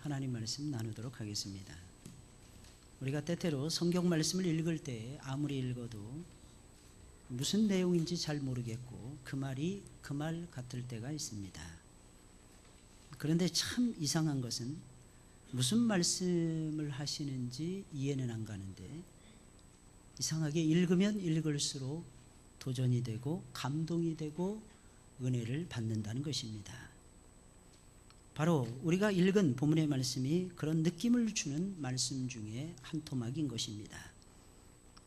하나님 말씀 나누도록 하겠습니다. 우리가 때때로 성경 말씀을 읽을 때 아무리 읽어도 무슨 내용인지 잘 모르겠고 그 말이 그 말 같을 때가 있습니다. 그런데 참 이상한 것은 무슨 말씀을 하시는지 이해는 안 가는데 이상하게 읽으면 읽을수록 도전이 되고 감동이 되고 은혜를 받는다는 것입니다. 바로 우리가 읽은 본문의 말씀이 그런 느낌을 주는 말씀 중에 한 토막인 것입니다.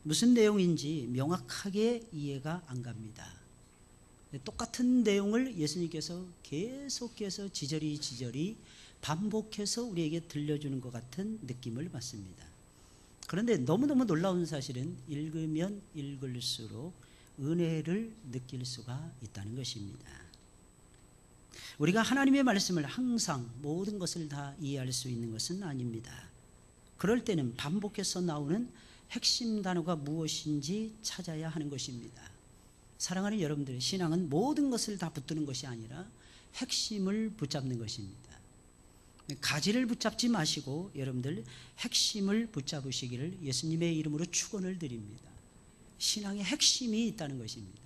무슨 내용인지 명확하게 이해가 안 갑니다. 똑같은 내용을 예수님께서 계속해서 지저리 반복해서 우리에게 들려주는 것 같은 느낌을 받습니다. 그런데 너무너무 놀라운 사실은 읽으면 읽을수록 은혜를 느낄 수가 있다는 것입니다. 우리가 하나님의 말씀을 항상 모든 것을 다 이해할 수 있는 것은 아닙니다. 그럴 때는 반복해서 나오는 핵심 단어가 무엇인지 찾아야 하는 것입니다. 사랑하는 여러분들, 신앙은 모든 것을 다 붙드는 것이 아니라 핵심을 붙잡는 것입니다. 가지를 붙잡지 마시고 여러분들 핵심을 붙잡으시기를 예수님의 이름으로 축원을 드립니다. 신앙의 핵심이 있다는 것입니다.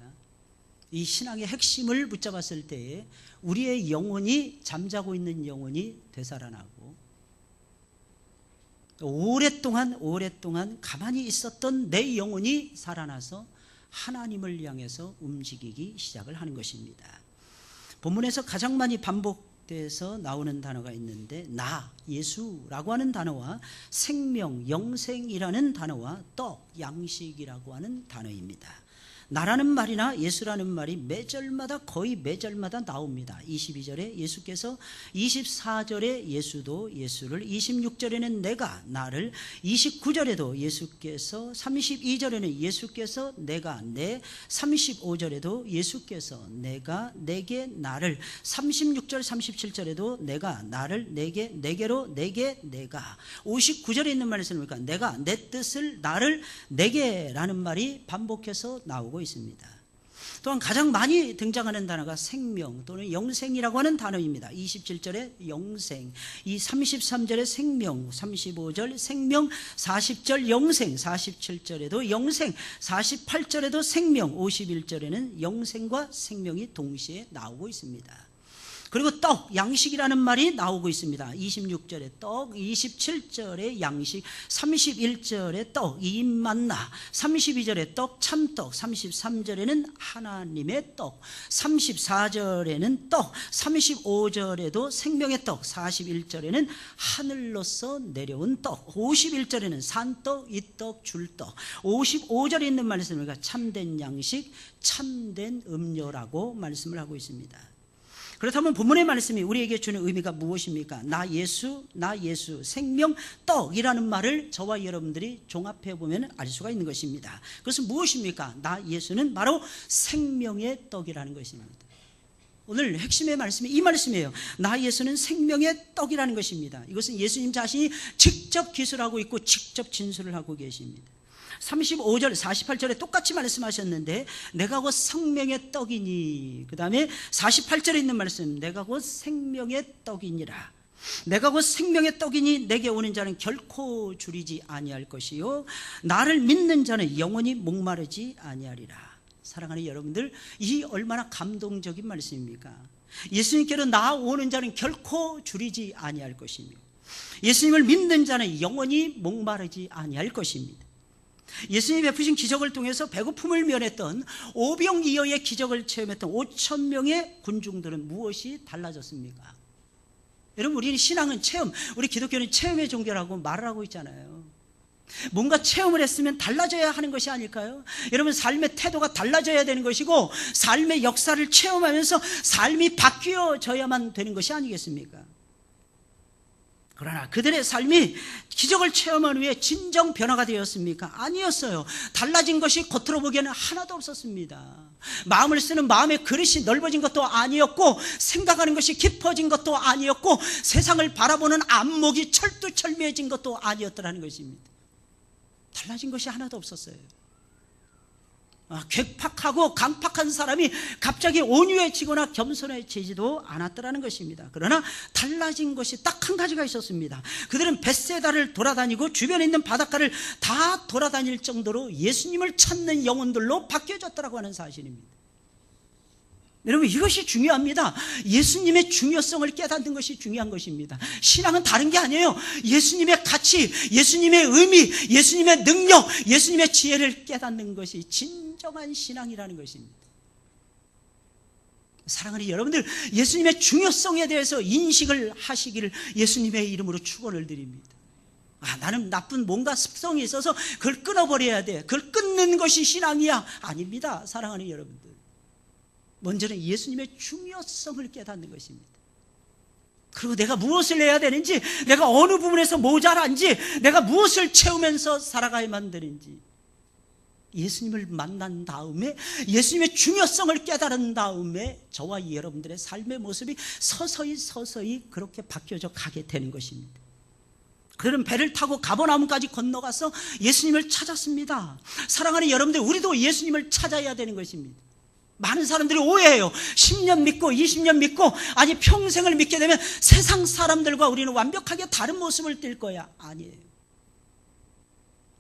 이 신앙의 핵심을 붙잡았을 때에 우리의 영혼이, 잠자고 있는 영혼이 되살아나고 오랫동안 가만히 있었던 내 영혼이 살아나서 하나님을 향해서 움직이기 시작을 하는 것입니다. 본문에서 가장 많이 반복돼서 나오는 단어가 있는데 나, 예수라고 하는 단어와 생명, 영생이라는 단어와 떡, 양식이라고 하는 단어입니다. 나라는 말이나 예수라는 말이 거의 매절마다 나옵니다. 22절에 예수께서, 24절에 예수도 예수를, 26절에는 내가 나를, 29절에도 예수께서, 32절에는 예수께서 내가 내, 35절에도 예수께서 내가 내게 나를, 36절 37절에도 내가 나를 내게 내게로 내게 내가, 59절에 있는 말씀은 뭡니까? 내가 내 뜻을 나를 내게라는 말이 반복해서 나오고 있습니다. 또한 가장 많이 등장하는 단어가 생명 또는 영생이라고 하는 단어입니다. 27절에 영생, 이 33절에 생명, 35절 생명, 40절 영생, 47절에도 영생, 48절에도 생명, 51절에는 영생과 생명이 동시에 나오고 있습니다. 그리고 떡, 양식이라는 말이 나오고 있습니다. 26절에 떡, 27절에 양식, 31절에 떡, 2인 만나, 32절에 떡, 참떡, 33절에는 하나님의 떡, 34절에는 떡, 35절에도 생명의 떡, 41절에는 하늘로서 내려온 떡, 51절에는 산떡, 이떡, 줄떡, 55절에 있는 말씀은 참된 양식, 참된 음료라고 말씀을 하고 있습니다. 그렇다면 본문의 말씀이 우리에게 주는 의미가 무엇입니까? 나 예수, 생명, 떡이라는 말을 저와 여러분들이 종합해 보면 알 수가 있는 것입니다. 그것은 무엇입니까? 나 예수는 바로 생명의 떡이라는 것입니다. 오늘 핵심의 말씀이 이 말씀이에요. 나 예수는 생명의 떡이라는 것입니다. 이것은 예수님 자신이 직접 기술하고 있고 직접 진술을 하고 계십니다. 35절, 48절에 똑같이 말씀하셨는데 내가 곧 생명의 떡이니, 그 다음에 48절에 있는 말씀, 내가 곧 생명의 떡이니라. 내가 곧 생명의 떡이니 내게 오는 자는 결코 줄이지 아니할 것이요 나를 믿는 자는 영원히 목마르지 아니하리라. 사랑하는 여러분들, 이 얼마나 감동적인 말씀입니까? 예수님께로 나오는 자는 결코 줄이지 아니할 것이며 예수님을 믿는 자는 영원히 목마르지 아니할 것입니다. 예수님이 베푸신 기적을 통해서 배고픔을 면했던 오병이어의 기적을 체험했던 5,000명의 군중들은 무엇이 달라졌습니까? 여러분, 우리는 신앙은 체험, 우리 기독교는 체험의 종교라고 말을 하고 있잖아요. 뭔가 체험을 했으면 달라져야 하는 것이 아닐까요? 여러분, 삶의 태도가 달라져야 되는 것이고 삶의 역사를 체험하면서 삶이 바뀌어져야만 되는 것이 아니겠습니까? 그러나 그들의 삶이 기적을 체험한 후에 진정 변화가 되었습니까? 아니었어요. 달라진 것이 겉으로 보기에는 하나도 없었습니다. 마음을 쓰는 마음의 그릇이 넓어진 것도 아니었고 생각하는 것이 깊어진 것도 아니었고 세상을 바라보는 안목이 철두철미해진 것도 아니었더라는 것입니다. 달라진 것이 하나도 없었어요. 괴팍하고 강팍한 사람이 갑자기 온유해지거나 겸손해지지도 않았더라는 것입니다. 그러나 달라진 것이 딱 한 가지가 있었습니다. 그들은 벳세다를 돌아다니고 주변에 있는 바닷가를 다 돌아다닐 정도로 예수님을 찾는 영혼들로 바뀌어졌다고 하는 사실입니다. 여러분, 이것이 중요합니다. 예수님의 중요성을 깨닫는 것이 중요한 것입니다. 신앙은 다른 게 아니에요. 예수님의 가치, 예수님의 의미, 예수님의 능력, 예수님의 지혜를 깨닫는 것이 진정한 신앙이라는 것입니다. 사랑하는 여러분들, 예수님의 중요성에 대해서 인식을 하시기를 예수님의 이름으로 축원을 드립니다. 나는 나쁜 뭔가 습성이 있어서 그걸 끊어버려야 돼. 그걸 끊는 것이 신앙이야. 아닙니다. 사랑하는 여러분들, 먼저는 예수님의 중요성을 깨닫는 것입니다. 그리고 내가 무엇을 해야 되는지, 내가 어느 부분에서 모자란지, 내가 무엇을 채우면서 살아가야만 되는지, 예수님을 만난 다음에, 예수님의 중요성을 깨달은 다음에 저와 여러분들의 삶의 모습이 서서히 그렇게 바뀌어져 가게 되는 것입니다. 그들은 배를 타고 가버나움까지 건너가서 예수님을 찾았습니다. 사랑하는 여러분들, 우리도 예수님을 찾아야 되는 것입니다. 많은 사람들이 오해해요. 10년 믿고 20년 믿고, 아니 평생을 믿게 되면 세상 사람들과 우리는 완벽하게 다른 모습을 띌 거야. 아니에요.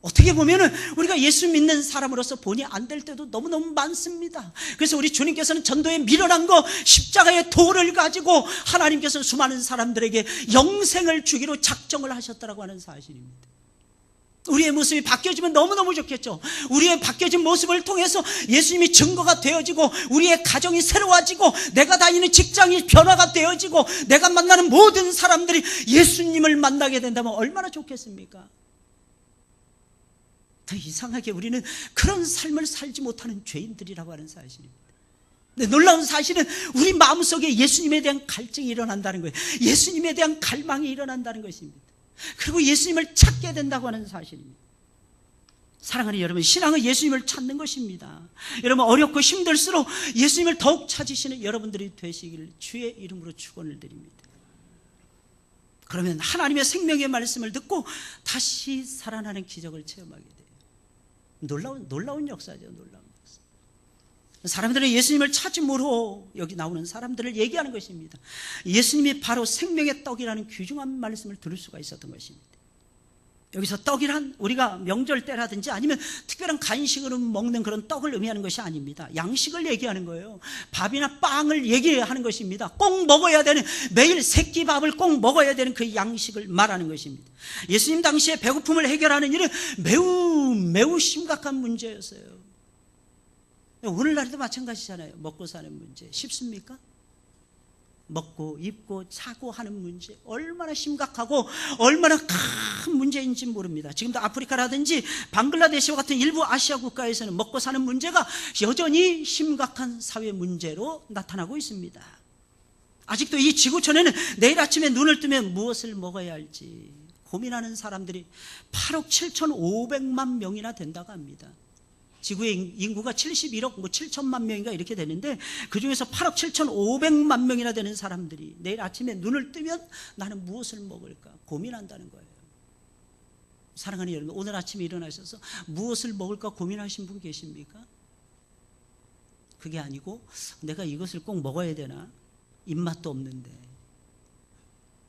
어떻게 보면은 우리가 예수 믿는 사람으로서 본이 안 될 때도 너무너무 많습니다. 그래서 우리 주님께서는 전도에 미련한 거, 십자가의 도를 가지고 하나님께서는 수많은 사람들에게 영생을 주기로 작정을 하셨다고 하는 사실입니다. 우리의 모습이 바뀌어지면 너무너무 좋겠죠. 우리의 바뀌어진 모습을 통해서 예수님이 증거가 되어지고, 우리의 가정이 새로워지고, 내가 다니는 직장이 변화가 되어지고, 내가 만나는 모든 사람들이 예수님을 만나게 된다면 얼마나 좋겠습니까? 더 이상하게 우리는 그런 삶을 살지 못하는 죄인들이라고 하는 사실입니다. 근데 놀라운 사실은 우리 마음속에 예수님에 대한 갈증이 일어난다는 거예요. 예수님에 대한 갈망이 일어난다는 것입니다. 그리고 예수님을 찾게 된다고 하는 사실입니다. 사랑하는 여러분, 신앙은 예수님을 찾는 것입니다. 여러분, 어렵고 힘들수록 예수님을 더욱 찾으시는 여러분들이 되시기를 주의 이름으로 축원을 드립니다. 그러면 하나님의 생명의 말씀을 듣고 다시 살아나는 기적을 체험하게 돼요. 놀라운 역사죠. 놀라운 역사. 사람들은 예수님을 찾음으로 여기 나오는 사람들을 얘기하는 것입니다. 예수님이 바로 생명의 떡이라는 귀중한 말씀을 들을 수가 있었던 것입니다. 여기서 떡이란 우리가 명절 때라든지 아니면 특별한 간식으로 먹는 그런 떡을 의미하는 것이 아닙니다. 양식을 얘기하는 거예요. 밥이나 빵을 얘기하는 것입니다. 꼭 먹어야 되는, 매일 새끼밥을 꼭 먹어야 되는 그 양식을 말하는 것입니다. 예수님 당시에 배고픔을 해결하는 일은 매우 심각한 문제였어요. 오늘날에도 마찬가지잖아요. 먹고 사는 문제 쉽습니까? 먹고 입고 자고 하는 문제 얼마나 심각하고 얼마나 큰 문제인지 모릅니다. 지금도 아프리카라든지 방글라데시와 같은 일부 아시아 국가에서는 먹고 사는 문제가 여전히 심각한 사회 문제로 나타나고 있습니다. 아직도 이 지구촌에는 내일 아침에 눈을 뜨면 무엇을 먹어야 할지 고민하는 사람들이 8억 7,500만 명이나 된다고 합니다. 지구의 인구가 71억 7천만 명인가 이렇게 되는데, 그중에서 8억 7,500만 명이나 되는 사람들이 내일 아침에 눈을 뜨면 나는 무엇을 먹을까 고민한다는 거예요. 사랑하는 여러분, 오늘 아침에 일어나셔서 무엇을 먹을까 고민하신 분 계십니까? 그게 아니고 내가 이것을 꼭 먹어야 되나, 입맛도 없는데.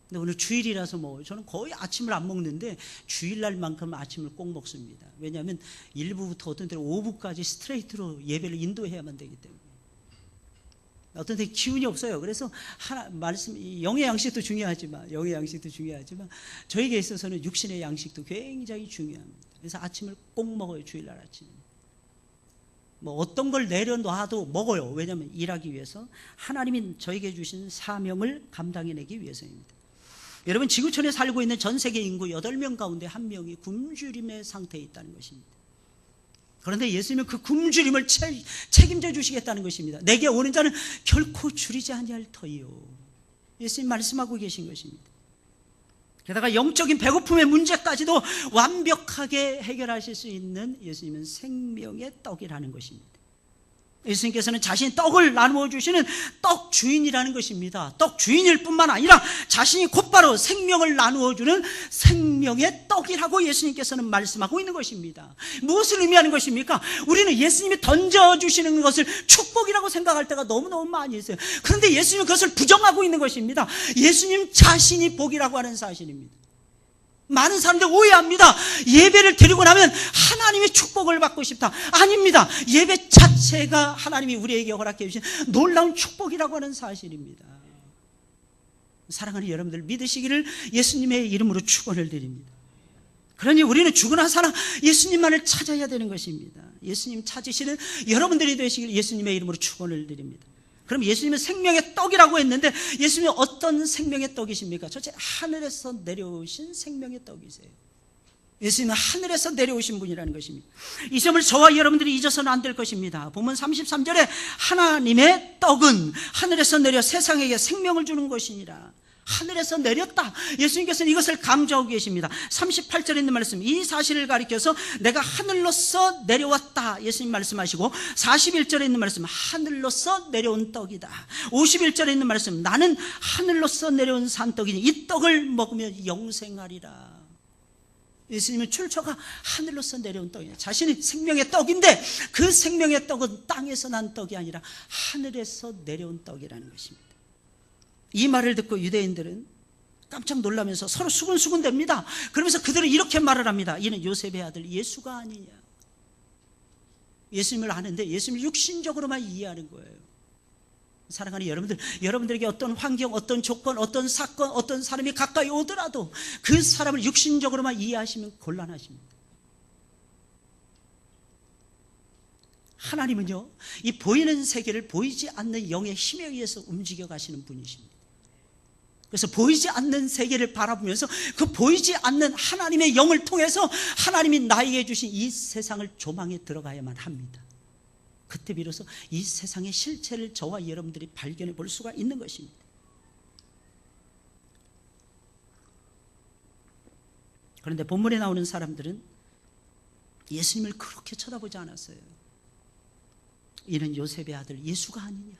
근데 오늘 주일이라서 먹어요. 저는 거의 아침을 안 먹는데 주일날만큼 아침을 꼭 먹습니다. 왜냐하면 1부부터 어떤 때는 5부까지 스트레이트로 예배를 인도해야만 되기 때문에. 어떤 때 기운이 없어요. 그래서 영의 양식도 중요하지만 저에게 있어서는 육신의 양식도 굉장히 중요합니다. 그래서 아침을 꼭 먹어요. 주일날 아침에. 뭐 어떤 걸 내려놔도 먹어요. 왜냐하면 일하기 위해서, 하나님이 저에게 주신 사명을 감당해내기 위해서입니다. 여러분, 지구촌에 살고 있는 전 세계 인구 8명 가운데 1명이 굶주림의 상태에 있다는 것입니다. 그런데 예수님은 그 굶주림을 책임져 주시겠다는 것입니다. 내게 오는 자는 결코 줄이지 아니할 터이요. 예수님 말씀하고 계신 것입니다. 게다가 영적인 배고픔의 문제까지도 완벽하게 해결하실 수 있는 예수님은 생명의 떡이라는 것입니다. 예수님께서는 자신이 떡을 나누어 주시는 떡 주인이라는 것입니다. 떡 주인일 뿐만 아니라 자신이 곧바로 생명을 나누어 주는 생명의 떡이라고 예수님께서는 말씀하고 있는 것입니다. 무엇을 의미하는 것입니까? 우리는 예수님이 던져주시는 것을 축복이라고 생각할 때가 너무너무 많이 있어요. 그런데 예수님은 그것을 부정하고 있는 것입니다. 예수님 자신이 복이라고 하는 사실입니다. 많은 사람들이 오해합니다. 예배를 드리고 나면 하나님의 축복을 받고 싶다. 아닙니다. 예배 자체가 하나님이 우리에게 허락해 주신 놀라운 축복이라고 하는 사실입니다. 사랑하는 여러분들, 믿으시기를 예수님의 이름으로 축원을 드립니다. 그러니 우리는 죽으나 살아 예수님만을 찾아야 되는 것입니다. 예수님 찾으시는 여러분들이 되시기를 예수님의 이름으로 축원을 드립니다. 그럼 예수님은 생명의 떡이라고 했는데 예수님은 어떤 생명의 떡이십니까? 전체 하늘에서 내려오신 생명의 떡이세요. 예수님은 하늘에서 내려오신 분이라는 것입니다. 이 점을 저와 여러분들이 잊어서는 안 될 것입니다. 본문 33절에 하나님의 떡은 하늘에서 내려 세상에게 생명을 주는 것이니라. 하늘에서 내렸다. 예수님께서는 이것을 강조하고 계십니다. 38절에 있는 말씀, 이 사실을 가리켜서 내가 하늘로서 내려왔다 예수님 말씀하시고, 41절에 있는 말씀, 하늘로서 내려온 떡이다. 51절에 있는 말씀, 나는 하늘로서 내려온 산떡이니 이 떡을 먹으면 영생하리라. 예수님은 출처가 하늘로서 내려온 떡이에요. 자신이 생명의 떡인데 그 생명의 떡은 땅에서 난 떡이 아니라 하늘에서 내려온 떡이라는 것입니다. 이 말을 듣고 유대인들은 깜짝 놀라면서 서로 수근수근 됩니다. 그러면서 그들은 이렇게 말을 합니다. 이는 요셉의 아들 예수가 아니냐. 예수님을 아는데 예수님을 육신적으로만 이해하는 거예요. 사랑하는 여러분들, 여러분들에게 어떤 환경, 어떤 조건, 어떤 사건, 어떤 사람이 가까이 오더라도 그 사람을 육신적으로만 이해하시면 곤란하십니다. 하나님은요, 이 보이는 세계를 보이지 않는 영의 힘에 의해서 움직여 가시는 분이십니다. 그래서 보이지 않는 세계를 바라보면서 그 보이지 않는 하나님의 영을 통해서 하나님이 나에게 주신 이 세상을 조망해 들어가야만 합니다. 그때 비로소 이 세상의 실체를 저와 여러분들이 발견해 볼 수가 있는 것입니다. 그런데 본문에 나오는 사람들은 예수님을 그렇게 쳐다보지 않았어요. 이는 요셉의 아들 예수가 아니냐.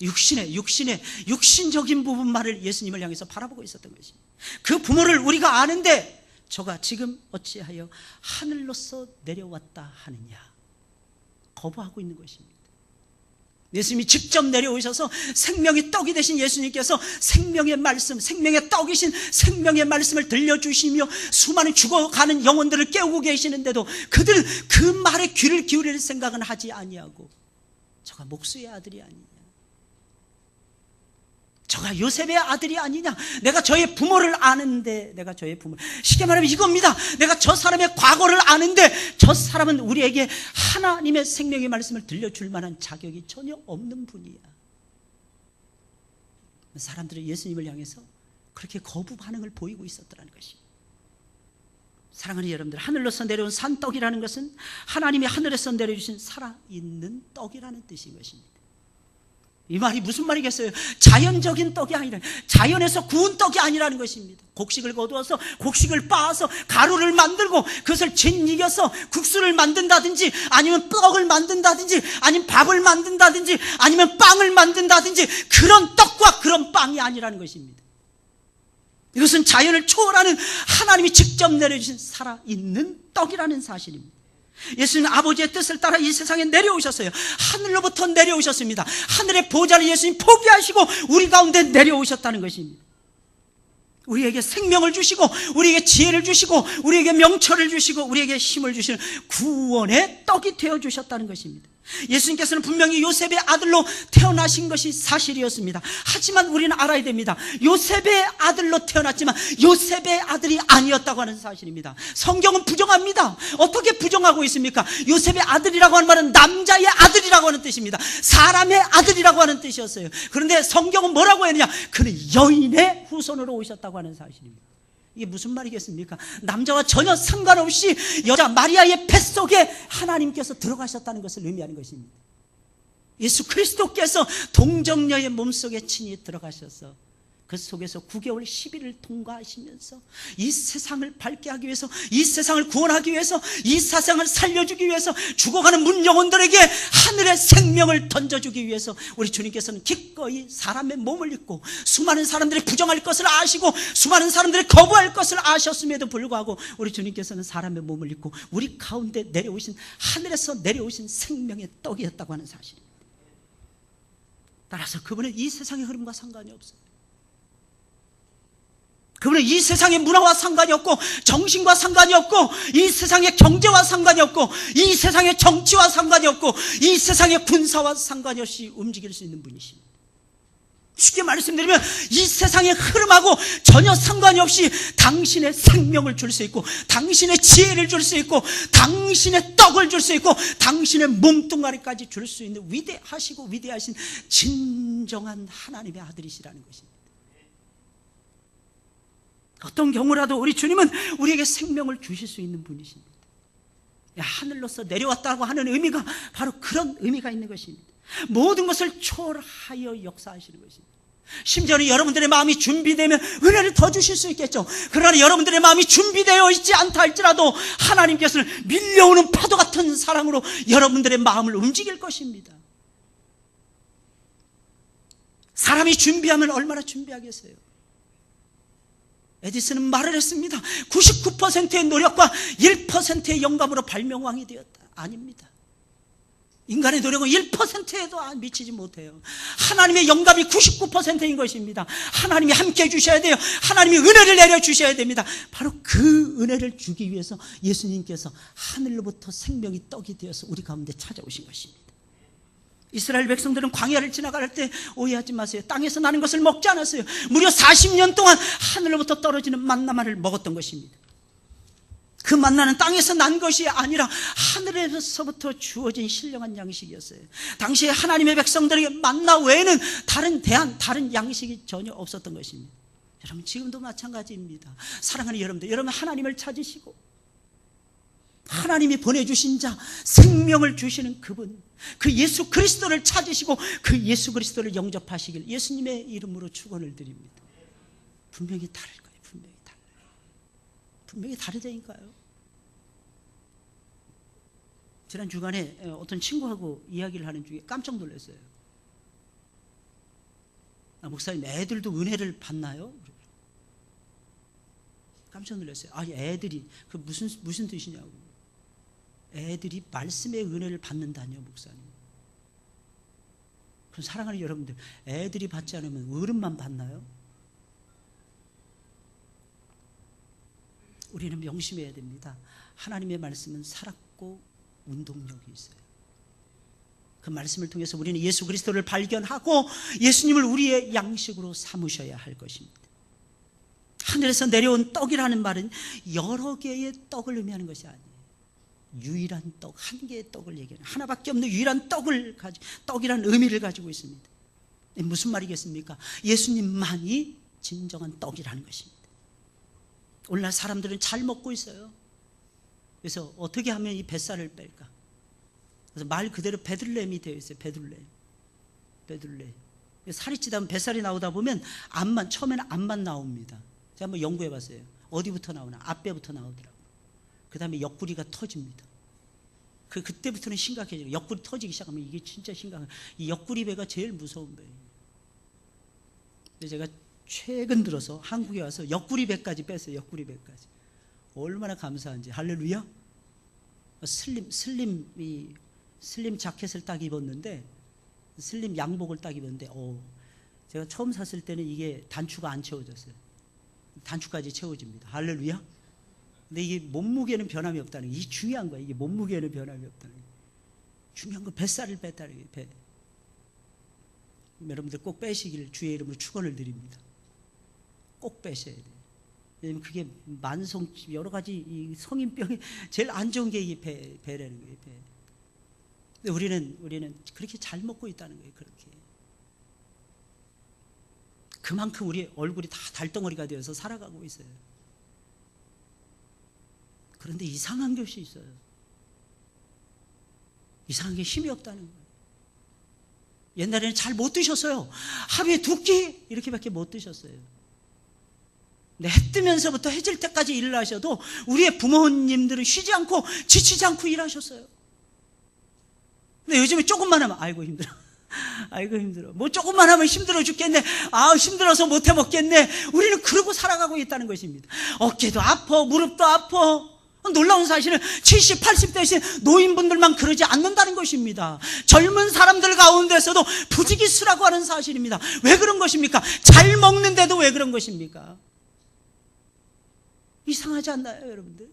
육신적인 부분만을 예수님을 향해서 바라보고 있었던 것입니다. 그 부모를 우리가 아는데 저가 지금 어찌하여 하늘로서 내려왔다 하느냐, 거부하고 있는 것입니다. 예수님이 직접 내려오셔서 생명의 떡이 되신 예수님께서 생명의 말씀, 생명의 떡이신 생명의 말씀을 들려주시며 수많은 죽어가는 영혼들을 깨우고 계시는데도 그들은 그 말에 귀를 기울일 생각은 하지 아니하고 저가 목수의 아들이 아니냐, 저가 요셉의 아들이 아니냐, 내가 저의 부모를 아는데, 내가 저의 부모, 쉽게 말하면 이겁니다. 내가 저 사람의 과거를 아는데 저 사람은 우리에게 하나님의 생명의 말씀을 들려줄 만한 자격이 전혀 없는 분이야. 사람들은 예수님을 향해서 그렇게 거부 반응을 보이고 있었더라는 것입니다. 사랑하는 여러분들, 하늘로서 내려온 산떡이라는 것은 하나님이 하늘에서 내려주신 살아있는 떡이라는 뜻인 것입니다. 이 말이 무슨 말이겠어요? 자연적인 떡이 아니라, 자연에서 구운 떡이 아니라는 것입니다. 곡식을 거두어서 곡식을 빻아서 가루를 만들고 그것을 짓이겨서 국수를 만든다든지 아니면 떡을 만든다든지 아니면 밥을 만든다든지 아니면 빵을 만든다든지 그런 떡과 그런 빵이 아니라는 것입니다. 이것은 자연을 초월하는 하나님이 직접 내려주신 살아있는 떡이라는 사실입니다. 예수님은 아버지의 뜻을 따라 이 세상에 내려오셨어요. 하늘로부터 내려오셨습니다. 하늘의 보좌를 예수님 포기하시고 우리 가운데 내려오셨다는 것입니다. 우리에게 생명을 주시고 우리에게 지혜를 주시고 우리에게 명철을 주시고 우리에게 힘을 주시는 구원의 떡이 되어주셨다는 것입니다. 예수님께서는 분명히 요셉의 아들로 태어나신 것이 사실이었습니다. 하지만 우리는 알아야 됩니다. 요셉의 아들로 태어났지만 요셉의 아들이 아니었다고 하는 사실입니다. 성경은 부정합니다. 어떻게 부정하고 있습니까? 요셉의 아들이라고 하는 말은 남자의 아들이라고 하는 뜻입니다. 사람의 아들이라고 하는 뜻이었어요. 그런데 성경은 뭐라고 했느냐? 그는 여인의 후손으로 오셨다고 하는 사실입니다. 이게 무슨 말이겠습니까? 남자와 전혀 상관없이 여자 마리아의 뱃속에 하나님께서 들어가셨다는 것을 의미하는 것입니다. 예수 그리스도께서 동정녀의 몸속에 친히 들어가셔서 그 속에서 9개월 10일을 통과하시면서 이 세상을 밝게 하기 위해서, 이 세상을 구원하기 위해서, 이 세상을 살려주기 위해서, 죽어가는 문영혼들에게 하늘의 생명을 던져주기 위해서 우리 주님께서는 기꺼이 사람의 몸을 입고, 수많은 사람들이 부정할 것을 아시고 수많은 사람들이 거부할 것을 아셨음에도 불구하고 우리 주님께서는 사람의 몸을 입고 우리 가운데 내려오신, 하늘에서 내려오신 생명의 떡이었다고 하는 사실입니다. 따라서 그분은 이 세상의 흐름과 상관이 없어요. 그분은 이 세상의 문화와 상관이 없고, 정신과 상관이 없고, 이 세상의 경제와 상관이 없고, 이 세상의 정치와 상관이 없고, 이 세상의 군사와 상관이 없이 움직일 수 있는 분이십니다. 쉽게 말씀드리면 이 세상의 흐름하고 전혀 상관이 없이 당신의 생명을 줄 수 있고, 당신의 지혜를 줄 수 있고, 당신의 떡을 줄 수 있고, 당신의 몸뚱아리까지 줄 수 있는 위대하시고 위대하신 진정한 하나님의 아들이시라는 것입니다. 어떤 경우라도 우리 주님은 우리에게 생명을 주실 수 있는 분이십니다. 하늘로서 내려왔다고 하는 의미가 바로 그런 의미가 있는 것입니다. 모든 것을 초월하여 역사하시는 것입니다. 심지어는 여러분들의 마음이 준비되면 은혜를 더 주실 수 있겠죠. 그러나 여러분들의 마음이 준비되어 있지 않다 할지라도 하나님께서는 밀려오는 파도 같은 사랑으로 여러분들의 마음을 움직일 것입니다. 사람이 준비하면 얼마나 준비하겠어요? 에디슨은 말을 했습니다. 99%의 노력과 1%의 영감으로 발명왕이 되었다. 아닙니다. 인간의 노력은 1%에도 미치지 못해요. 하나님의 영감이 99%인 것입니다. 하나님이 함께 해주셔야 돼요. 하나님이 은혜를 내려주셔야 됩니다. 바로 그 은혜를 주기 위해서 예수님께서 하늘로부터 생명이 떡이 되어서 우리 가운데 찾아오신 것입니다. 이스라엘 백성들은 광야를 지나갈 때 오해하지 마세요. 땅에서 나는 것을 먹지 않았어요. 무려 40년 동안 하늘로부터 떨어지는 만나만을 먹었던 것입니다. 그 만나는 땅에서 난 것이 아니라 하늘에서부터 주어진 신령한 양식이었어요. 당시에 하나님의 백성들에게 만나 외에는 다른 양식이 전혀 없었던 것입니다. 여러분, 지금도 마찬가지입니다. 사랑하는 여러분들, 여러분 하나님을 찾으시고 하나님이 보내주신 자, 생명을 주시는 그분, 그 예수 그리스도를 찾으시고 그 예수 그리스도를 영접하시길 예수님의 이름으로 축원을 드립니다. 분명히 다를 거예요. 분명히 달라요. 분명히 다르다니까요. 지난 주간에 어떤 친구하고 이야기를 하는 중에 깜짝 놀랐어요. 목사님, 애들도 은혜를 받나요? 깜짝 놀랐어요. 애들이 그 무슨 뜻이냐고. 애들이 말씀의 은혜를 받는다뇨, 목사님. 그럼 사랑하는 여러분들, 애들이 받지 않으면 어른만 받나요? 우리는 명심해야 됩니다. 하나님의 말씀은 살았고 운동력이 있어요. 그 말씀을 통해서 우리는 예수 그리스도를 발견하고 예수님을 우리의 양식으로 삼으셔야 할 것입니다. 하늘에서 내려온 떡이라는 말은 여러 개의 떡을 의미하는 것이 아니에요. 유일한 떡, 한 개의 떡을 얘기하는, 하나밖에 없는 유일한 떡이라는 의미를 가지고 있습니다. 무슨 말이겠습니까? 예수님만이 진정한 떡이라는 것입니다. 오늘날 사람들은 잘 먹고 있어요. 그래서 어떻게 하면 이 뱃살을 뺄까? 그래서 말 그대로 베들렘이 되어 있어요. 베들렘. 살이 찌다 보면 뱃살이 나오다 보면 처음에는 앞만 나옵니다. 제가 한번 연구해 봤어요. 어디부터 나오나? 앞배부터 나오더라고요. 그 다음에 옆구리가 터집니다. 그때부터는 심각해져요. 옆구리 터지기 시작하면 이게 진짜 심각해요. 이 옆구리 배가 제일 무서운 배예요. 제가 최근 들어서 한국에 와서 옆구리 배까지 뺐어요. 옆구리 배까지. 얼마나 감사한지. 할렐루야. 슬림 자켓을 딱 입었는데, 슬림 양복을 딱 입었는데, 제가 처음 샀을 때는 이게 단추가 안 채워졌어요. 단추까지 채워집니다. 할렐루야. 근데 이게 몸무게는 변함이 없다는 게, 이게 중요한 거예요. 이게 몸무게는 변함이 없다는 게. 중요한 건 뱃살을 뺐다는 게. 배. 여러분들 꼭 빼시기를 주의 이름으로 축원을 드립니다. 꼭 빼셔야 돼요. 왜냐면 그게 여러 가지 이 성인병에 제일 안 좋은 게 이 배라는 거예요. 배. 근데 우리는 그렇게 잘 먹고 있다는 거예요. 그렇게. 그만큼 우리 얼굴이 다 달덩어리가 되어서 살아가고 있어요. 그런데 이상한 것이 있어요. 이상한 게 힘이 없다는 거예요. 옛날에는 잘 못 드셨어요. 하루에 2끼 이렇게밖에 못 드셨어요. 해 뜨면서부터 해질 때까지 일을 하셔도 우리의 부모님들은 쉬지 않고 지치지 않고 일하셨어요. 근데 요즘에 조금만 하면 아이고 힘들어. 아이고 힘들어. 뭐 조금만 하면 힘들어 죽겠네. 아 힘들어서 못 해 먹겠네. 우리는 그러고 살아가고 있다는 것입니다. 어깨도 아파, 무릎도 아파. 놀라운 사실은 70, 80 되신 노인분들만 그러지 않는다는 것입니다. 젊은 사람들 가운데서도 부지기수라고 하는 사실입니다. 왜 그런 것입니까? 잘 먹는데도 왜 그런 것입니까? 이상하지 않나요, 여러분들?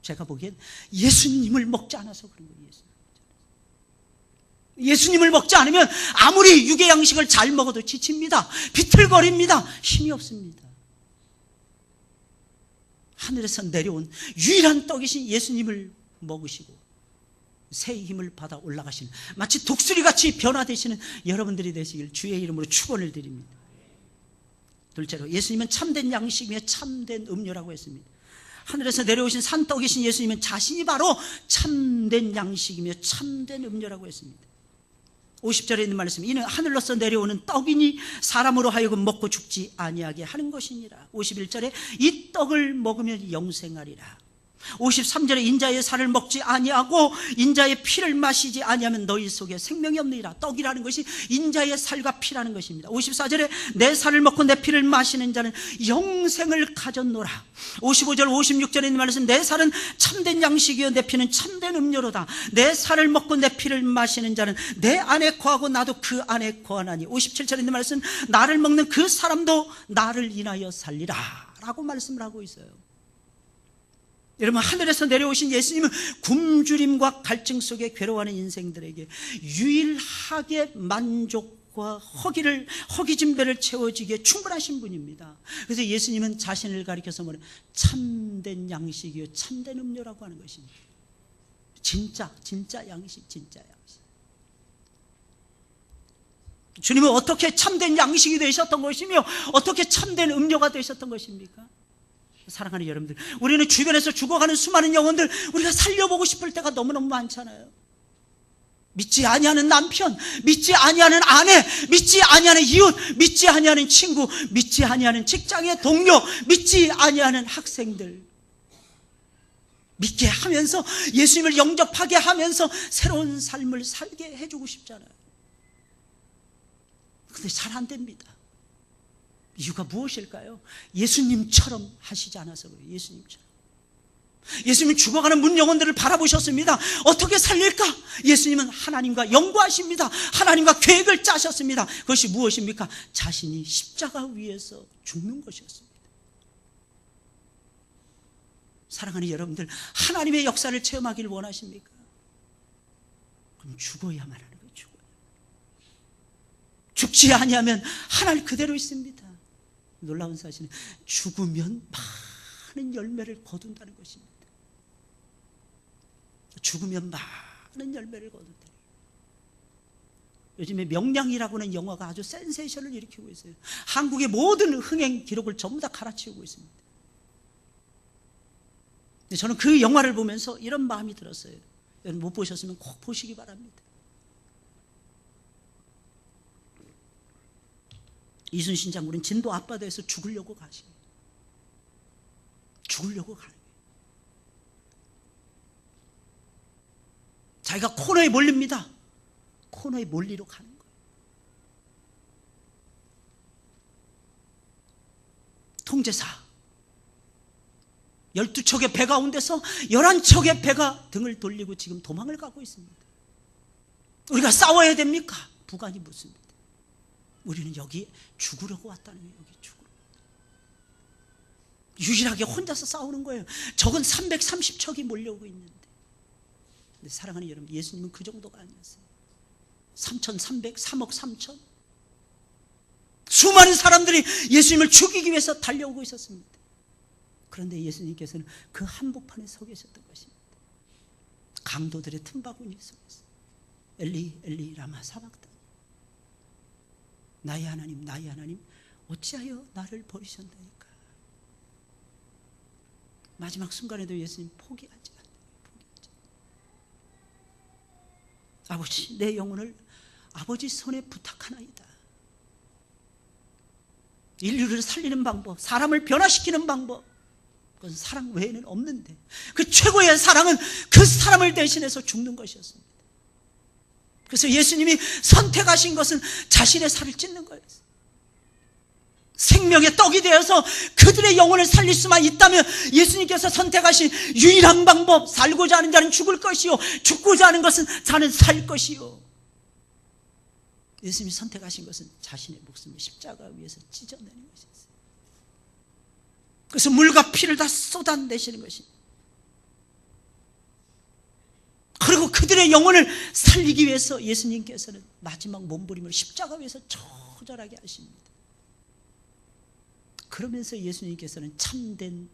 제가 보기엔 예수님을 먹지 않아서 그런 거예요. 예수님을 먹지 않으면 아무리 육의 양식을 잘 먹어도 지칩니다. 비틀거립니다. 힘이 없습니다. 하늘에서 내려온 유일한 떡이신 예수님을 먹으시고 새 힘을 받아 올라가시는, 마치 독수리같이 변화되시는 여러분들이 되시길 주의 이름으로 축원을 드립니다. 둘째로, 예수님은 참된 양식이며 참된 음료라고 했습니다. 하늘에서 내려오신 산떡이신 예수님은 자신이 바로 참된 양식이며 참된 음료라고 했습니다. 50절에 있는 말씀, 이는 하늘로서 내려오는 떡이니 사람으로 하여금 먹고 죽지 아니하게 하는 것이니라. 51절에 이 떡을 먹으면 영생하리라. 53절에 인자의 살을 먹지 아니하고 인자의 피를 마시지 아니하면 너희 속에 생명이 없느니라. 떡이라는 것이 인자의 살과 피라는 것입니다. 54절에 내 살을 먹고 내 피를 마시는 자는 영생을 가졌노라. 55절 56절에 있는 말씀, 내 살은 참된 양식이요 내 피는 참된 음료로다. 내 살을 먹고 내 피를 마시는 자는 내 안에 거하고 나도 그 안에 거하나니. 57절에 있는 말씀, 나를 먹는 그 사람도 나를 인하여 살리라 라고 말씀을 하고 있어요. 여러분, 하늘에서 내려오신 예수님은 굶주림과 갈증 속에 괴로워하는 인생들에게 유일하게 만족과 허기진 배를 채워지기에 충분하신 분입니다. 그래서 예수님은 자신을 가리켜서 뭐래? 참된 양식이요 참된 음료라고 하는 것입니다. 진짜 양식, 진짜 양식. 주님은 어떻게 참된 양식이 되셨던 것이며 어떻게 참된 음료가 되셨던 것입니까? 사랑하는 여러분들, 우리는 주변에서 죽어가는 수많은 영혼들 우리가 살려보고 싶을 때가 너무너무 많잖아요. 믿지 아니하는 남편, 믿지 아니하는 아내, 믿지 아니하는 이웃, 믿지 아니하는 친구, 믿지 아니하는 직장의 동료, 믿지 아니하는 학생들, 믿게 하면서 예수님을 영접하게 하면서 새로운 삶을 살게 해주고 싶잖아요. 근데 잘 안 됩니다. 이유가 무엇일까요? 예수님처럼 하시지 않아서 그래요. 예수님은 죽어가는 문 영혼들을 바라보셨습니다. 어떻게 살릴까? 예수님은 하나님과 연구하십니다. 하나님과 계획을 짜셨습니다. 그것이 무엇입니까? 자신이 십자가 위에서 죽는 것이었습니다. 사랑하는 여러분들, 하나님의 역사를 체험하기를 원하십니까? 그럼 죽어야만 하는 거예요. 죽지 아니하면 하나님 그대로 있습니다. 놀라운 사실은 죽으면 많은 열매를 거둔다는 것입니다. 죽으면 많은 열매를 거둔다. 요즘에 명량이라고 하는 영화가 아주 센세이션을 일으키고 있어요. 한국의 모든 흥행 기록을 전부 다 갈아치우고 있습니다. 근데 저는 그 영화를 보면서 이런 마음이 들었어요. 여러분 못 보셨으면 꼭 보시기 바랍니다. 이순신 장군은 진도 앞바다에서 죽으려고 가십니다. 죽으려고 가는 거예요. 자기가 코너에 몰립니다. 코너에 몰리러 가는 거예요. 통제사 12척의 배 가운데서 11척의 배가 등을 돌리고 지금 도망을 가고 있습니다. 우리가 싸워야 됩니까? 부관이 묻습니다. 우리는 여기 죽으려고 왔다는 거예요. 여기 죽으러. 유일하게 혼자서 싸우는 거예요. 적은 330척이 몰려오고 있는데. 근데 사랑하는 여러분, 예수님은 그 정도가 아니었어요. 3,300, 3억 3천. 수많은 사람들이 예수님을 죽이기 위해서 달려오고 있었습니다. 그런데 예수님께서는 그 한복판에 서 계셨던 것입니다. 강도들의 틈바구니 속에서 엘리 엘리 라마 사박다, 나의 하나님 나의 하나님 어찌하여 나를 버리셨나이까. 마지막 순간에도 예수님 포기하지 않아요. 아버지, 내 영혼을 아버지 손에 부탁하나이다. 인류를 살리는 방법, 사람을 변화시키는 방법, 그건 사랑 외에는 없는데 그 최고의 사랑은 그 사람을 대신해서 죽는 것이었습니다. 그래서 예수님이 선택하신 것은 자신의 살을 찢는 거였어요. 생명의 떡이 되어서 그들의 영혼을 살릴 수만 있다면 예수님께서 선택하신 유일한 방법, 살고자 하는 자는 죽을 것이요 죽고자 하는 것은 자는 살 것이요. 예수님이 선택하신 것은 자신의 목숨을 십자가 위에서 찢어내는 것이었어요. 그래서 물과 피를 다 쏟아내시는 것입니다. 그리고 그들의 영혼을 살리기 위해서 예수님께서는 마지막 몸부림을 십자가 위에서 처절하게 하십니다. 그러면서 예수님께서는 참된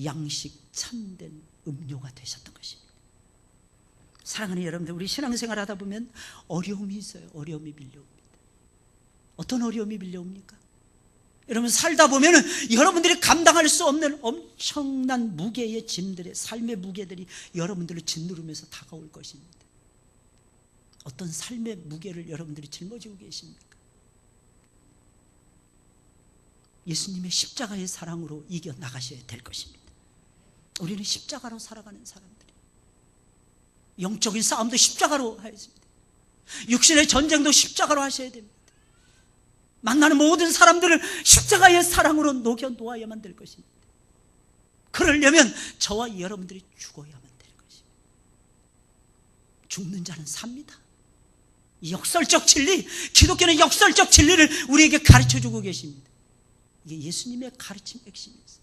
양식, 참된 음료가 되셨던 것입니다. 사랑하는 여러분들, 우리 신앙생활 하다 보면 어려움이 있어요. 어려움이 밀려옵니다. 어떤 어려움이 밀려옵니까? 여러분, 살다 보면 여러분들이 감당할 수 없는 엄청난 무게의 짐들의 삶의 무게들이 여러분들을 짓누르면서 다가올 것입니다. 어떤 삶의 무게를 여러분들이 짊어지고 계십니까? 예수님의 십자가의 사랑으로 이겨나가셔야 될 것입니다. 우리는 십자가로 살아가는 사람들이에요. 영적인 싸움도 십자가로 해야 됩니다. 육신의 전쟁도 십자가로 하셔야 됩니다. 만나는 모든 사람들을 십자가의 사랑으로 녹여 놓아야만 될 것입니다. 그러려면 저와 여러분들이 죽어야만 될 것입니다. 죽는 자는 삽니다. 이 역설적 진리, 기독교는 역설적 진리를 우리에게 가르쳐주고 계십니다. 이게 예수님의 가르침 핵심이었어요.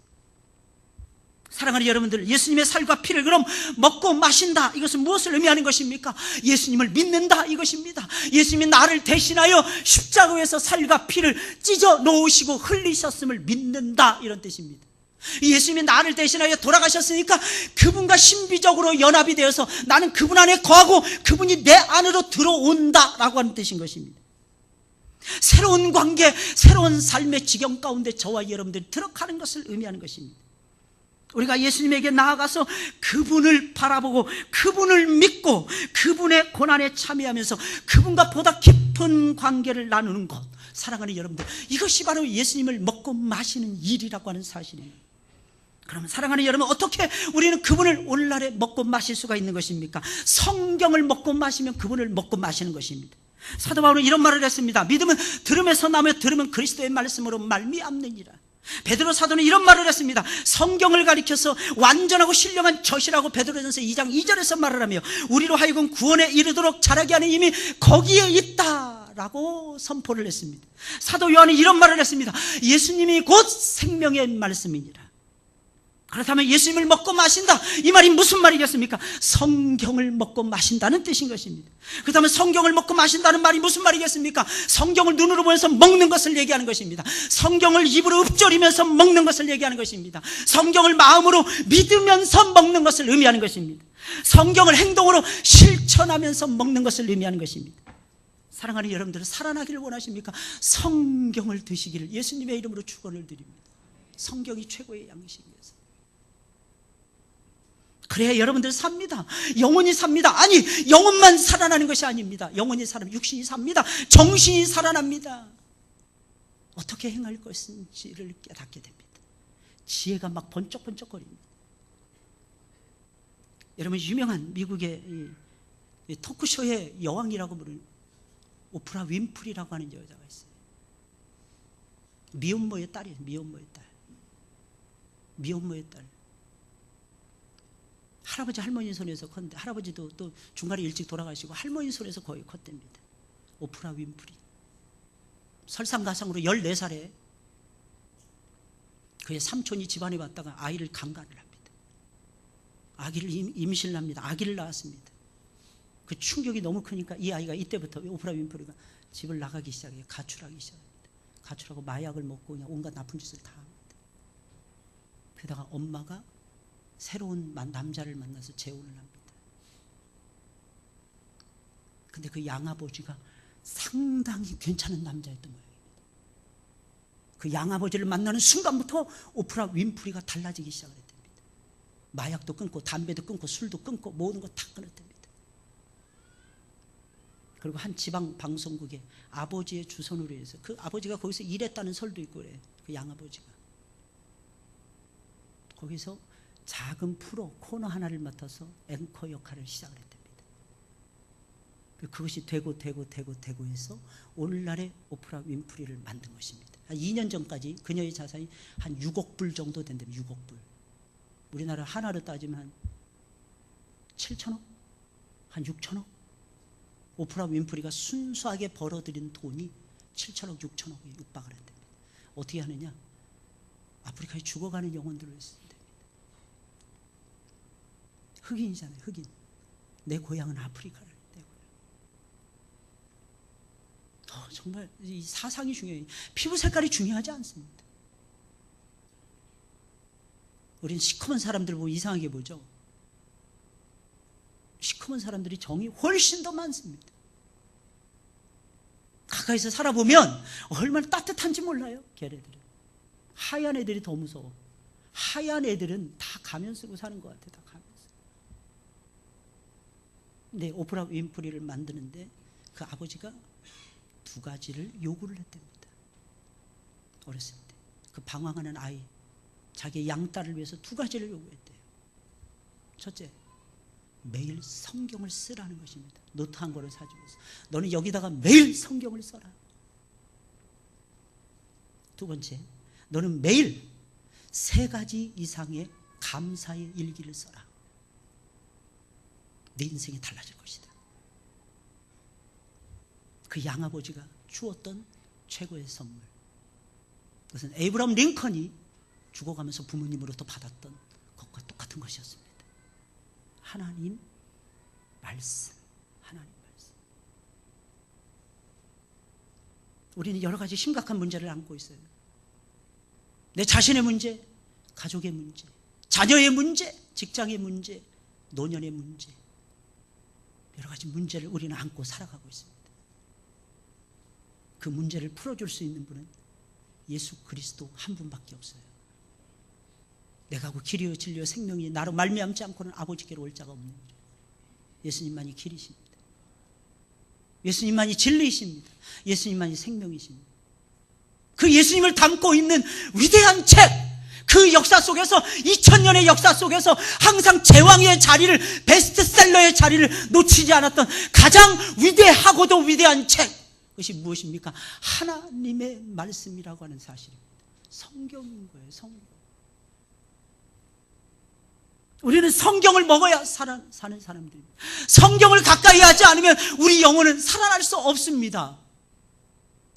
사랑하는 여러분들, 예수님의 살과 피를 그럼 먹고 마신다, 이것은 무엇을 의미하는 것입니까? 예수님을 믿는다, 이것입니다. 예수님이 나를 대신하여 십자가에서 살과 피를 찢어 놓으시고 흘리셨음을 믿는다, 이런 뜻입니다. 예수님이 나를 대신하여 돌아가셨으니까 그분과 신비적으로 연합이 되어서 나는 그분 안에 거하고 그분이 내 안으로 들어온다라고 하는 뜻인 것입니다. 새로운 관계, 새로운 삶의 지경 가운데 저와 여러분들이 들어가는 것을 의미하는 것입니다. 우리가 예수님에게 나아가서 그분을 바라보고 그분을 믿고 그분의 고난에 참여하면서 그분과 보다 깊은 관계를 나누는 것, 사랑하는 여러분들, 이것이 바로 예수님을 먹고 마시는 일이라고 하는 사실입니다. 그러면 사랑하는 여러분, 어떻게 우리는 그분을 오늘날에 먹고 마실 수가 있는 것입니까? 성경을 먹고 마시면 그분을 먹고 마시는 것입니다. 사도 바울은 이런 말을 했습니다. 믿음은 들음에서 나며 들음은 그리스도의 말씀으로 말미암느니라. 베드로 사도는 이런 말을 했습니다. 성경을 가리켜서 완전하고 신령한 젖이라고 베드로전서 2장 2절에서 말을 하며 우리로 하여금 구원에 이르도록 자라게 하는 힘이 거기에 있다라고 선포를 했습니다. 사도 요한이 이런 말을 했습니다. 예수님이 곧 생명의 말씀이니라. 그렇다면 예수님을 먹고 마신다, 이 말이 무슨 말이겠습니까? 성경을 먹고 마신다는 뜻인 것입니다. 그렇다면 성경을 먹고 마신다는 말이 무슨 말이겠습니까? 성경을 눈으로 보면서 먹는 것을 얘기하는 것입니다. 성경을 입으로 읊조리면서 먹는 것을 얘기하는 것입니다. 성경을 마음으로 믿으면서 먹는 것을 의미하는 것입니다. 성경을 행동으로 실천하면서 먹는 것을 의미하는 것입니다. 사랑하는 여러분들은 살아나기를 원하십니까? 성경을 드시기를 예수님의 이름으로 축원을 드립니다. 성경이 최고의 양식이어서. 그래야 여러분들 삽니다. 영혼이 삽니다. 아니, 영혼만 살아나는 것이 아닙니다. 영혼이 살아나면 육신이 삽니다. 정신이 살아납니다. 어떻게 행할 것인지를 깨닫게 됩니다. 지혜가 막 번쩍번쩍거립니다. 여러분, 유명한 미국의 이 토크쇼의 여왕이라고 부르는 오프라 윈프리라고 하는 여자가 있어요. 미혼모의 딸이에요. 미혼모의 딸. 미혼모의 딸. 할아버지 할머니 손에서 컸는데, 할아버지도 또 중간에 일찍 돌아가시고 할머니 손에서 거의 컸답니다. 오프라 윈프리. 설상가상으로 14살에 그의 삼촌이 집안에 왔다가 아이를 강간을 합니다. 아기를 임신을 합니다. 아기를 낳았습니다. 그 충격이 너무 크니까 이 아이가 이때부터 오프라 윈프리가 집을 나가기 시작해요. 가출하기 시작합니다. 가출하고 마약을 먹고 그냥 온갖 나쁜 짓을 다 합니다. 그러다가 엄마가 새로운 남자를 만나서 재혼을 합니다. 근데 그 양아버지가 상당히 괜찮은 남자였던 모양입니다. 그 양아버지를 만나는 순간부터 오프라 윈프리가 달라지기 시작을 했답니다. 마약도 끊고 담배도 끊고 술도 끊고 모든 거 다 끊었답니다. 그리고 한 지방 방송국에 아버지의 주선으로 해서 그 아버지가 거기서 일했다는 설도 있고 그래. 그 양아버지가 거기서 작은 프로 코너 하나를 맡아서 앵커 역할을 시작을 했답니다. 그것이 되고 해서 오늘날의 오프라 윈프리를 만든 것입니다. 한 2년 전까지 그녀의 자산이 한 6억 불 정도 된답니다. 6억 불. 우리나라 하나로 따지면 한 7천억? 한 6천억? 오프라 윈프리가 순수하게 벌어들인 돈이 7천억, 6천억에 육박을 한답니다. 어떻게 하느냐? 아프리카에 죽어가는 영혼들을 했습니다. 흑인이잖아요. 흑인. 내 고향은 아프리카를. 정말 이 사상이 중요해요. 피부 색깔이 중요하지 않습니다. 우린 시커먼 사람들 보고 이상하게 보죠. 시커먼 사람들이 정이 훨씬 더 많습니다. 가까이서 살아보면 얼마나 따뜻한지 몰라요. 걔네들은. 하얀 애들이 더 무서워. 하얀 애들은 다 가면 쓰고 사는 것 같아. 다 가면 쓰고. 근데 오프라 윈프리를 만드는데 그 아버지가 2가지를 요구를 했답니다. 어렸을 때 그 방황하는 아이, 자기의 양딸을 위해서 2가지를 요구했대요. 첫째, 매일 성경을 쓰라는 것입니다. 노트 한 권을 사주면서 너는 여기다가 매일 성경을 써라. 2번째, 너는 매일 3가지 이상의 감사의 일기를 써라. 네 인생이 달라질 것이다. 그 양아버지가 주었던 최고의 선물, 그것은 에이브러함 링컨이 죽어가면서 부모님으로부터 받았던 것과 똑같은 것이었습니다. 하나님 말씀, 하나님 말씀. 우리는 여러 가지 심각한 문제를 안고 있어요. 내 자신의 문제, 가족의 문제, 자녀의 문제, 직장의 문제, 노년의 문제, 여러 가지 문제를 우리는 안고 살아가고 있습니다. 그 문제를 풀어줄 수 있는 분은 예수 그리스도 한 분밖에 없어요. 내가 그 길이요 진리요 생명이 나로 말미암지 않고는 아버지께로 올 자가 없는 거죠. 예수님만이 길이십니다. 예수님만이 진리이십니다. 예수님만이 생명이십니다. 그 예수님을 담고 있는 위대한 책, 그 역사 속에서 2000년의 역사 속에서 항상 제왕의 자리를, 베스트셀러의 자리를 놓치지 않았던 가장 위대하고도 위대한 책, 그것이 무엇입니까? 하나님의 말씀이라고 하는 사실입니다. 성경인 거예요. 성경. 우리는 성경을 먹어야 사는 사람들입니다. 성경을 가까이 하지 않으면 우리 영혼은 살아날 수 없습니다.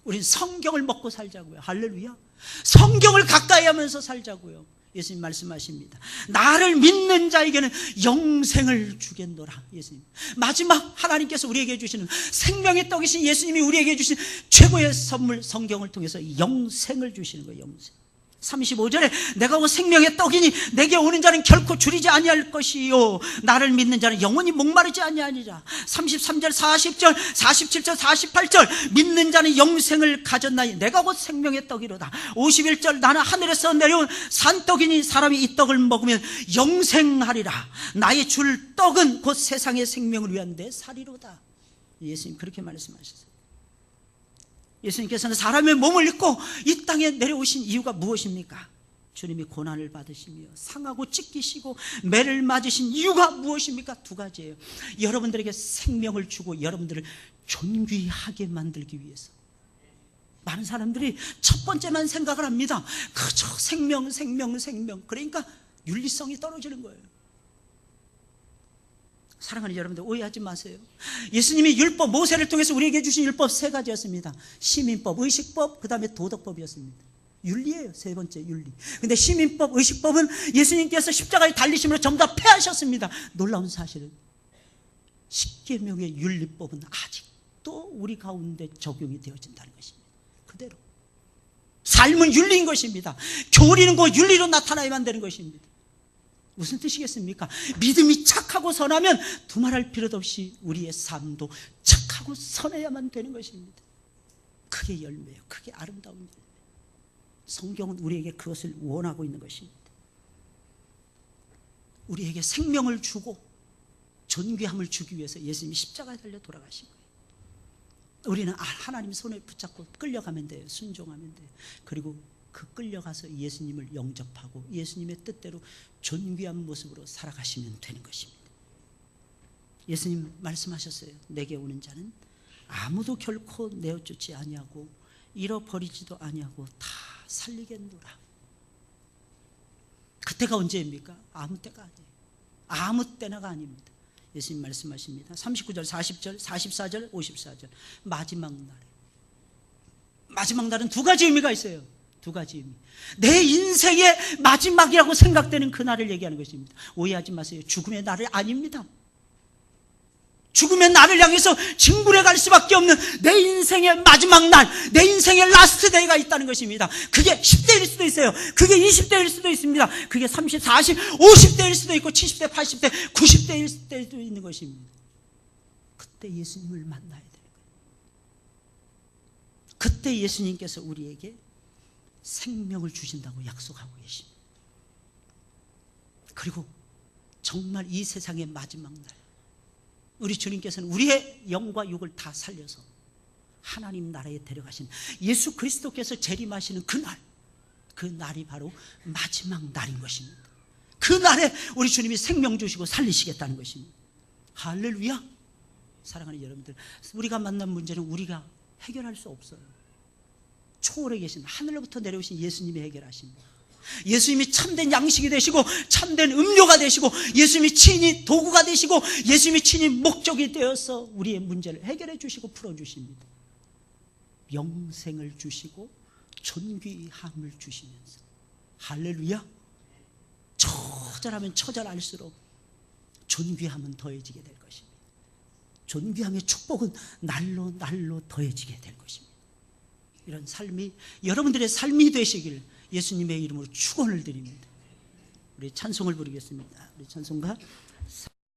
우리는 성경을 먹고 살자고요. 할렐루야. 성경을 가까이 하면서 살자고요. 예수님 말씀하십니다. 나를 믿는 자에게는 영생을 주겠노라. 예수님. 마지막 하나님께서 우리에게 주시는 생명의 떡이신 예수님이 우리에게 주신 최고의 선물, 성경을 통해서 영생을 주시는 거예요. 영생. 35절에 내가 그 생명의 떡이니 내게 오는 자는 결코 줄이지 아니할 것이요 나를 믿는 자는 영원히 목마르지 아니하니라. 33절, 40절, 47절, 48절 믿는 자는 영생을 가졌나니 내가 곧 생명의 떡이로다. 51절 나는 하늘에서 내려온 산떡이니 사람이 이 떡을 먹으면 영생하리라. 나의 줄 떡은 곧 세상의 생명을 위한 내 살이로다. 예수님 그렇게 말씀하셨어요. 예수님께서는 사람의 몸을 입고 이 땅에 내려오신 이유가 무엇입니까? 주님이 고난을 받으시며 상하고 찢기시고 매를 맞으신 이유가 무엇입니까? 2가지예요. 여러분들에게 생명을 주고 여러분들을 존귀하게 만들기 위해서. 많은 사람들이 첫 번째만 생각을 합니다. 그저 생명. 그러니까 윤리성이 떨어지는 거예요. 사랑하는 여러분들 오해하지 마세요. 예수님이 율법, 모세를 통해서 우리에게 주신 율법 3가지였습니다. 시민법, 의식법, 그 다음에 도덕법이었습니다. 윤리예요. 3번째 윤리. 근데 시민법, 의식법은 예수님께서 십자가에 달리심으로 전부 다 폐하셨습니다. 놀라운 사실은 10계명의 윤리법은 아직도 우리 가운데 적용이 되어진다는 것입니다. 그대로. 삶은 윤리인 것입니다. 교리는 그 윤리로 나타나야만 되는 것입니다. 무슨 뜻이겠습니까? 믿음이 착하고 선하면 두말할 필요도 없이 우리의 삶도 착하고 선해야만 되는 것입니다. 그게 열매예요. 그게 아름다운 열매. 성경은 우리에게 그것을 원하고 있는 것입니다. 우리에게 생명을 주고 존귀함을 주기 위해서 예수님이 십자가에 달려 돌아가신 거예요. 우리는 하나님 손에 붙잡고 끌려가면 돼요. 순종하면 돼요. 그리고 그 끌려가서 예수님을 영접하고 예수님의 뜻대로 존귀한 모습으로 살아가시면 되는 것입니다. 예수님 말씀하셨어요. 내게 오는 자는 아무도 결코 내어쫓지 아니하고 잃어버리지도 아니하고 다 살리겠노라. 그때가 언제입니까? 아무 때가 아니에요. 아무 때나가 아닙니다. 예수님 말씀하십니다. 39절, 40절, 44절, 54절. 마지막 날에. 마지막 날은 두 가지 의미가 있어요. 두 가지 의미. 내 인생의 마지막이라고 생각되는 그 날을 얘기하는 것입니다. 오해하지 마세요. 죽음의 날이 아닙니다. 죽음의 날을 향해서 징굴해 갈 수밖에 없는 내 인생의 마지막 날, 내 인생의 라스트 데이가 있다는 것입니다. 그게 10대일 수도 있어요. 그게 20대일 수도 있습니다. 그게 30, 40, 50대일 수도 있고 70대, 80대, 90대일 수도 있는 것입니다. 그때 예수님을 만나야 되는 거예요. 그때 예수님께서 우리에게 생명을 주신다고 약속하고 계십니다. 그리고 정말 이 세상의 마지막 날, 우리 주님께서는 우리의 영과 육을 다 살려서 하나님 나라에 데려가신 예수 그리스도께서 재림하시는 그날, 그 날이 바로 마지막 날인 것입니다. 그 날에 우리 주님이 생명 주시고 살리시겠다는 것입니다. 할렐루야. 사랑하는 여러분들, 우리가 만난 문제는 우리가 해결할 수 없어요. 초월에 계신 하늘로부터 내려오신 예수님이 해결하십니다. 예수님이 참된 양식이 되시고 참된 음료가 되시고 예수님이 친히 도구가 되시고 예수님이 친히 목적이 되어서 우리의 문제를 해결해 주시고 풀어주십니다. 영생을 주시고 존귀함을 주시면서 할렐루야. 처절하면 처절할수록 존귀함은 더해지게 될 것입니다. 존귀함의 축복은 날로 날로 더해지게 될 것입니다. 이런 삶이 여러분들의 삶이 되시길 예수님의 이름으로 축원을 드립니다. 우리 찬송을 부르겠습니다. 우리 찬송가